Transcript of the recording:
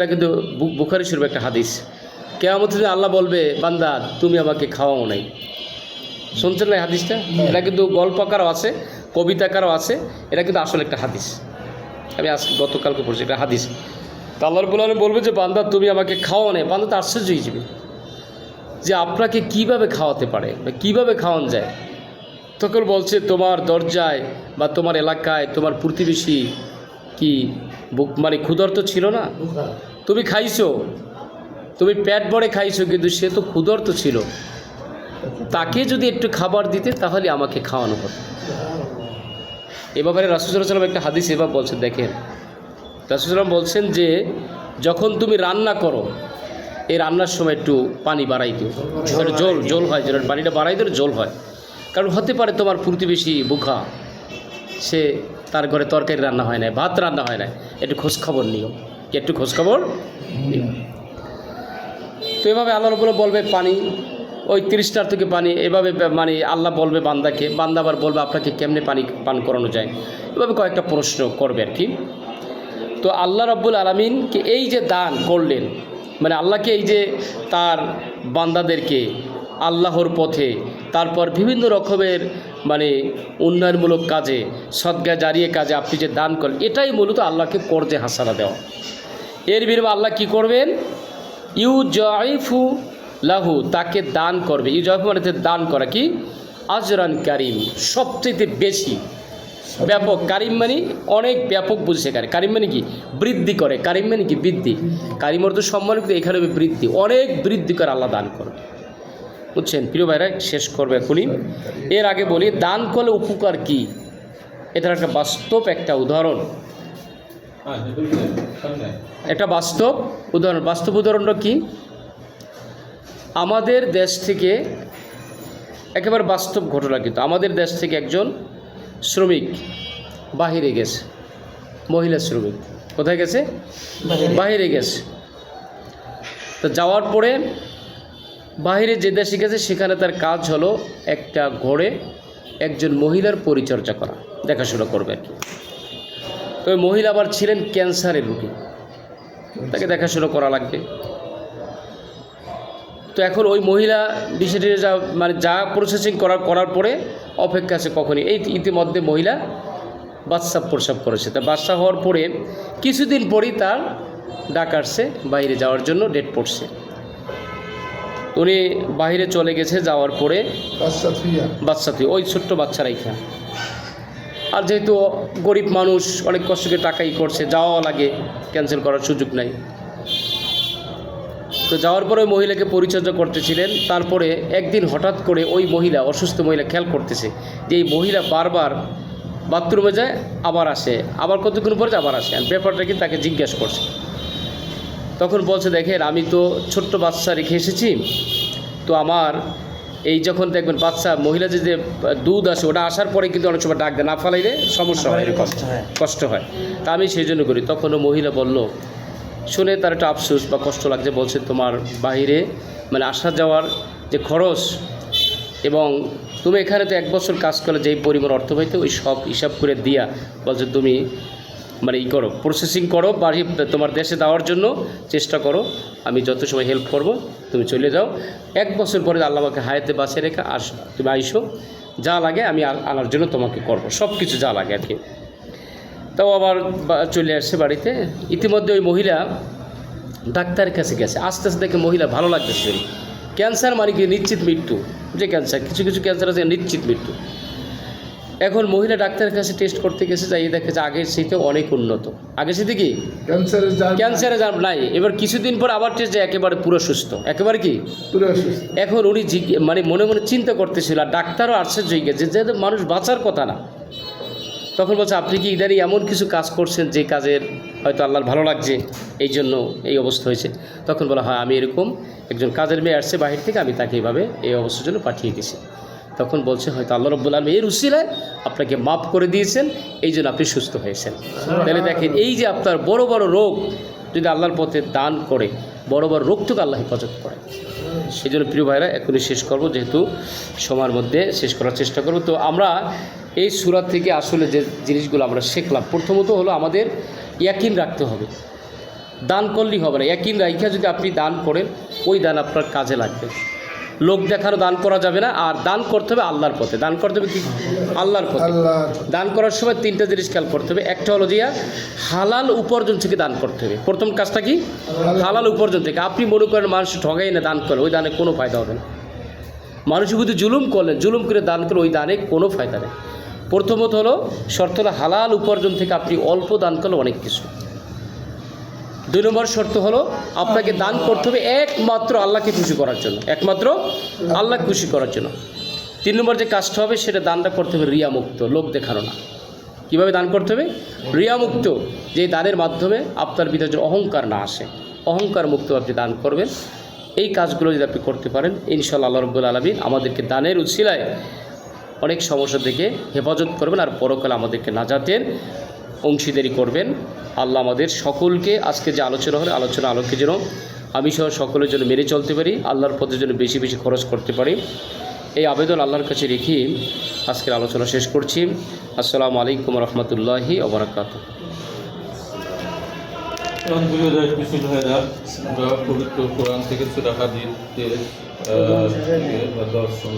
এটা কিন্তু বুখারী শরীফের একটা হাদিস। কিয়ামতের দিন আল্লাহ বলবে, বান্দা তুমি আমাকে খাওয়াও নাই। শুনছেন না এই হাদিসটা? এটা কিন্তু গল্প আকারও আছে, কবিতা আকারও আছে। এটা কিন্তু আসলে একটা হাদিস। আমি গতকালকে পড়ছি, এটা হাদিস। তো আল্লাহ রাব্বুল আলামিন বলবে যে বান্দা তুমি আমাকে খাওয়াও নাই। বান্দা তো আশ্চর্য হয়ে যাবে যে আপনাকে কিভাবে খাওয়াতে পারে বা কীভাবে খাওয়ানো যায়। তখন বলছে তোমার দরজায় বা তোমার এলাকায় তোমার প্রতিবেশী কি মানে ক্ষুধার্ত ছিল না? তুমি খাইছো, তুমি পেট ভরে খাইছো, কিন্তু সে তো ক্ষুধার্ত ছিল। তাকে যদি একটু খাবার দিতে তাহলে আমাকে খাওয়ানো হতো। এ ব্যাপারে রাসূল সাল্লাল্লাহু আলাইহি ওয়াসাল্লাম একটা হাদিস এবার বলছেন, দেখেন রাসূল সাল্লাল্লাহু আলাইহি ওয়াসাল্লাম বলছেন যে যখন তুমি রান্না করো এই রান্নার সময় একটু পানি বাড়াই দিও, যেটা জল হয়, যেটা পানিটা বাড়াই দিলে জল হয়। কারণ হতে পারে তোমার প্রতিবেশী বুখা, সে তার ঘরে তরকারি রান্না হয় না, ভাত রান্না হয় না, একটু খোঁজখবর নিও, একটু খোঁজখবর নিও। তো এভাবে আল্লাহ রাব্বুল বলবে পানি, ওই 30টার থেকে পানি, এভাবে মানে আল্লাহ বলবে বান্দাকে, বান্দা আবার বলবে আপনাকে কেমনে পানি পান করানো যায়। এভাবে কয়েকটা প্রশ্ন করবে আর কি। তো আল্লাহ রাব্বুল আলামিনকে এই যে দান করলেন, মানে আল্লাহকে এই যে তার বান্দাদেরকে আল্লাহর পথে, তারপর বিভিন্ন রকমের মানে উন্নয়নমূলক কাজে, সদকা জারিয়ে কাজে আপনি যে দান করেন, এটাই মূলত আল্লাহকে কর্জে হাসানা দেওয়া। এর বিনিময়ে আল্লাহ কি করবেন? ইউজাইফু লাহু, তাকে দান করবে। ইউজাইফু মানে দান করা, কি আজরান কারিম, সবচেয়ে বেশি ব্যাপক। কারিম মানে অনেক ব্যাপক বুঝছে। কারিম মানে কি? বৃদ্ধি করে। কারিম মানে কি? বৃদ্ধি। কারিম অর্থ সম্মানিত, এখানে বৃদ্ধি, অনেক বৃদ্ধি করে আল্লাহ দান করবে। বুঝছেন প্রিয় ভাইরা? শেষ করবে এখনই। এর আগে বলি দান করলে উপকার কি, এটার একটা বাস্তব একটা উদাহরণ, একটা বাস্তব উদাহরণ। বাস্তব উদাহরণটা কি? আমাদের দেশ থেকে, একেবারে বাস্তব ঘটনা, কিন্তু আমাদের দেশ থেকে একজন শ্রমিক বাহিরে গেছে, মহিলা শ্রমিক। কোথায় গেছে? বাহিরে গেছে। তো যাওয়ার পরে বাহিরে যে দেশে গেছে সেখানে তার কাজ হলো একটা ঘরে একজন মহিলার পরিচর্যা করা, দেখাশোনা করবে আর কি। তো ওই মহিলা আবার ছিলেন ক্যান্সারের রোগী, তাকে দেখাশোনা করা লাগবে। তো এখন ওই মহিলা বিষয়টি যা প্রসেসিং করার পরে অপেক্ষা আছে কখনই। এই ইতিমধ্যে মহিলা বাচ্চা প্রসব করেছে। তা বাচ্চা হওয়ার পরে কিছুদিন পরেই তার ডাক আসছে বাইরে যাওয়ার জন্য, ডেট পড়ছে। উনি বাইরে চলে গেছে, যাওয়ার পরে বাচ্চা তুই ওই ছোট্ট বাচ্চা রাইখা, আর যেহেতু গরিব মানুষ অনেক কষ্ট করে টাকাই করছে, যাওয়া লাগে, ক্যান্সেল করার সুযোগ নাই। তো যাওয়ার পরে ওই মহিলাকে পরিচর্যা করতেছিলেন। তারপরে একদিন হঠাৎ করে ওই মহিলা, অসুস্থ মহিলা, খেয়াল করতেছে যে এই মহিলা বারবার বাথরুমে যায়, আবার আসে, আবার কতক্ষণ পরে আবার আসে। আর ব্যাপারটা কি তাকে জিজ্ঞাসা করছে। তখন বলছে, দেখেন আমি তো ছোট্ট বাচ্চা রেখে এসেছি, তো আমার এই যখন দেখবেন বাচ্চা মহিলা যে দুধ আসে, ওটা আসার পরে কিন্তু অনেক সময় ডাক দেয়, না ফালাইলে সমস্যা হয়, কষ্ট হয়, তা আমি সেই জন্য করি। তখন মহিলা বলল, শুনে তার একটা আফসোস বা কষ্ট লাগছে, বলছে তোমার বাইরে মানে আসা যাওয়ার যে খরচ, এবং তুমি এখানে তো 1 বছর কাজ করলে যেই পরিমাণ অর্থ পাইতে, ওই সব হিসাব করে দিয়া বলছে তুমি মানে করো, প্রসেসিং করো, বাড়ি তোমার দেশে দেওয়ার জন্য চেষ্টা করো, আমি যত সময় হেল্প করব, তুমি চলে যাও। 1 বছর পরে আল্লাহ আমাকে হায়াতে বাঁচিয়ে রেখে তুমি আইসো, যা লাগে আমি আনার জন্য তোমাকে করব, সব কিছু যা লাগে আর কি। তাও আবার চলে আসছে বাড়িতে। ইতিমধ্যে ওই মহিলা ডাক্তারের কাছে গেছে। আস্তে আস্তে দেখে মহিলা ভালো লাগতেছে। ক্যান্সার মানে কি? নিশ্চিত মৃত্যু। যে ক্যান্সার, কিছু কিছু ক্যান্সার আছে নিশ্চিত মৃত্যু। এখন মহিলা ডাক্তারের কাছে টেস্ট করতে গেছে, যাই দেখে যে আগের সাথে অনেক উন্নত। আগের সাথে কি ক্যান্সারের জার্ম নাই। এবার কিছুদিন পর আবার টেস্ট যায়, একেবারে পুরো সুস্থ, একেবারে কি পুরো সুস্থ। এখন উনি মানে মনে মনে চিন্তা করতেছিল, আর ডাক্তারও আশ্চর্য হয়ে গেছে যে মানুষ বাঁচার কথা না। তখন বলছে, আপনি কি ইদানি এমন কিছু কাজ করছেন যে কাজের হয়তো আল্লাহর ভালো লাগছে, এই জন্য এই অবস্থা হয়েছে? তখন বলা হয়, আমি এরকম একজন কাজের মেয়ে আসছে বাহির থেকে, আমি তাকে এইভাবে এই অবস্থার জন্য পাঠিয়ে দিয়েছি। তখন বলছে, হয়তো আল্লাহ রাব্বুল আলামিন এর উসিলায় আপনাকে মাফ করে দিয়েছেন, এই জন্য আপনি সুস্থ হয়েছেন। তাহলে দেখেন, এই যে আপনার বড় বড় রোগ যদি আল্লাহর পথে দান করে, বড় বড় রোগ থেকে আল্লাহ হেফাজত করে। সেই জন্য প্রিয় ভাইরা এখনই শেষ করব, যেহেতু সময়ের মধ্যে শেষ করার চেষ্টা করব। তো আমরা এই সূরা থেকে আসলে যে জিনিসগুলো আমরা শিখলাম, প্রথমত হলো আমাদের ইয়াকিন রাখতে হবে দান করলেই হবে না, একই রাইখা যদি আপনি দান করেন ওই দান আপনার কাজে লাগবে। লোক দেখানো দান করা যাবে না, আর দান করতে হবে আল্লাহর পথে। দান করতে হবে কি? আল্লাহর পথে। দান করার সময় তিনটা জিনিস খেয়াল করতে হবে। একটা হলো দিয়া হালাল উপার্জন থেকে দান করতে হবে। প্রথম কাজটা কি? হালাল উপার্জন থেকে। আপনি মনে করেন মানুষ ঠগাই না দান করে, ওই দানে কোনো ফায়দা হবে না। মানুষের প্রতি জুলুম করলেন, জুলুম করে দান করে ওই দানে কোনো ফায়দা নেই। প্রথমত হলো শর্ত হলো হালাল উপার্জন থেকে আপনি অল্প দান করলে অনেক কিছু। 2 নম্বর শর্ত হলো আপনাকে দান করতে হবে একমাত্র আল্লাহকে খুশি করার জন্য, একমাত্র আল্লাহ খুশি করার জন্য। 3 নম্বর যে কাজটা হবে সেটা দানটা করতে হবে রিয়ামুক্ত, লোক দেখানো না। কীভাবে দান করতে হবে? রিয়ামুক্ত, যে দানের মাধ্যমে আপনার ভিতরে অহংকার না আসে, অহংকার মুক্ত আপনি দান করবেন। এই কাজগুলো যদি আপনি করতে পারেন ইনশাআল্লাহ আল্লাহ রাব্বুল আলামিন আমাদেরকে দানের উছিলায় অনেক সমস্যা থেকে হেফাজত করবেন, আর পরকালে আমাদেরকে নাজাতের অংশীদারি করবেন। আল্লাহ আমাদের সকলকে আজকে যে আলোচনা হলো আলোচনা আলোকে যেন আমি সহ সকলের জন্য মেনে চলতে পারি, আল্লাহর পথের জন্য বেশি বেশি খরচ করতে পারি, এই আবেদন আল্লাহর কাছে রেখে আজকের আলোচনা শেষ করছি। আসসালামু আলাইকুম রহমতুল্লাহি ওয়া বারাকাতুহু। পবিত্র কোরআন থেকে সূরা হাদীদ দর্শন